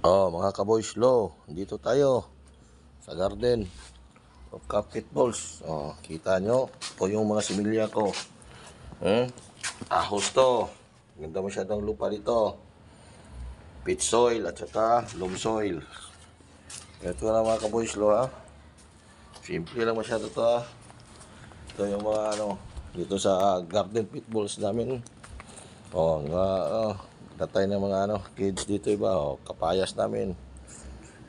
Mga kaboy slow, dito tayo sa garden of Capit Balls. Kita nyo, ito yung mga similya ko. Ahos to. Ganda masyadong lupa dito. Pit soil at saka loam soil. Ito na mga kaboy slow, ha. Simple lang masyado to, ha. Ito yung mga dito sa garden pit balls namin. Datay ng mga kids dito iba, kapayas namin.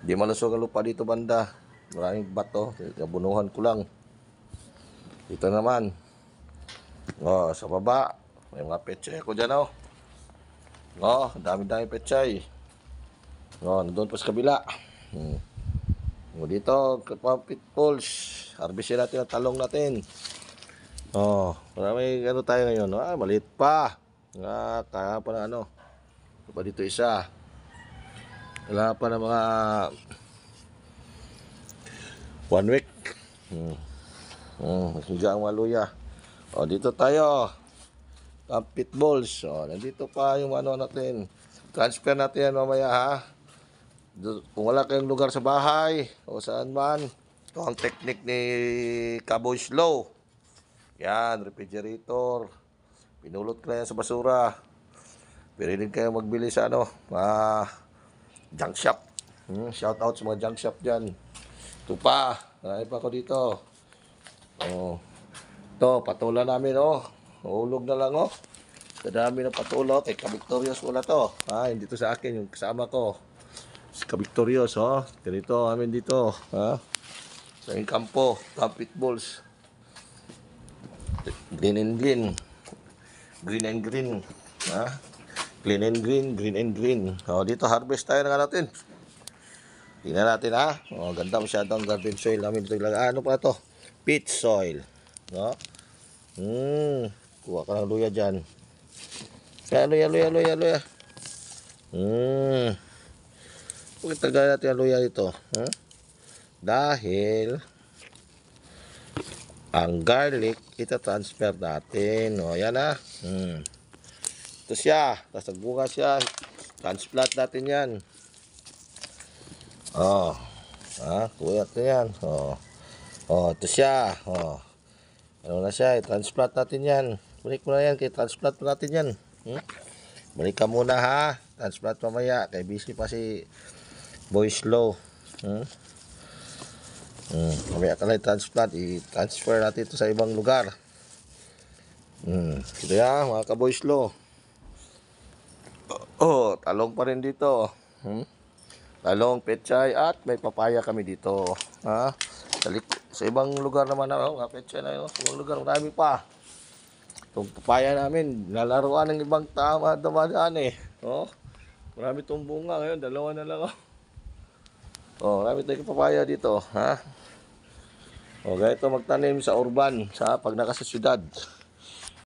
Di malusog ang lupa dito banda. Maraming bato, nabunuhan ko lang. Dito naman. Sa baba, may mga pechay ako dyan, dami-dami pechay. Nandun pa sa kabila. Dito, kapit balls. Harvestin natin ang talong natin. Marami tayo ngayon. Maliit pa. Kaya pa na pa dito isa. Wala pa na mga 1 week. Masya ang maluya. Dito tayo. Capit balls. Nandito pa yung natin. Transfer natin yan mamaya, ha. Kung wala kayong lugar sa bahay o saan man, ito ang technique ni Cowboy Slow. Yan, refrigerator. Pinulot ko na yan sa basura. Pero din kayo magbili sa junk shop. Shout out sa mga junk shop dyan. Ito pa. Marami pa ako dito. Ito, patula namin, Hulog na lang, Kadami ng patula. Kay Ka-Victorious wala to. Hindi to sa akin, yung kasama ko. Si Ka-Victorious, Ganito amin dito, sa yung kampo, Capit Balls. Green and green. Green and green. Clean and green, green and green. Dito harvest tayo na natin. Tingnan natin, ganda masyado ang garden soil namin dito. Ano pa to? Pit soil. Kuha ka ng luya dyan. Luya. Bakit tagay natin ang luya dito? Dahil ang garlic, ita-transfer natin. Yan, ito siya. Tapos nagbunga siya. Transplant natin yan. Kuya natin yan. Ito siya. Ano na siya? I-transplant natin yan. Balik mo na yan. Transplant natin yan. Balik ka muna, ha. Transplant mamaya. Kaya busy pa si Boy Slow. Mamaya ka na i-transplant. I-transfer natin ito sa ibang lugar. Ito yan, mga ka-Boy Slow. Talong pa rin dito. Talong, pechay, at may papaya kami dito. Sa ibang lugar naman pechay na sa ibang lugar, marami pa. Itong papaya namin, nalaruan ng ibang damadaan Marami itong bunga ngayon, dalawa na lang. Marami tayong papaya dito, Ganito magtanim sa urban, pag naka sa syudad.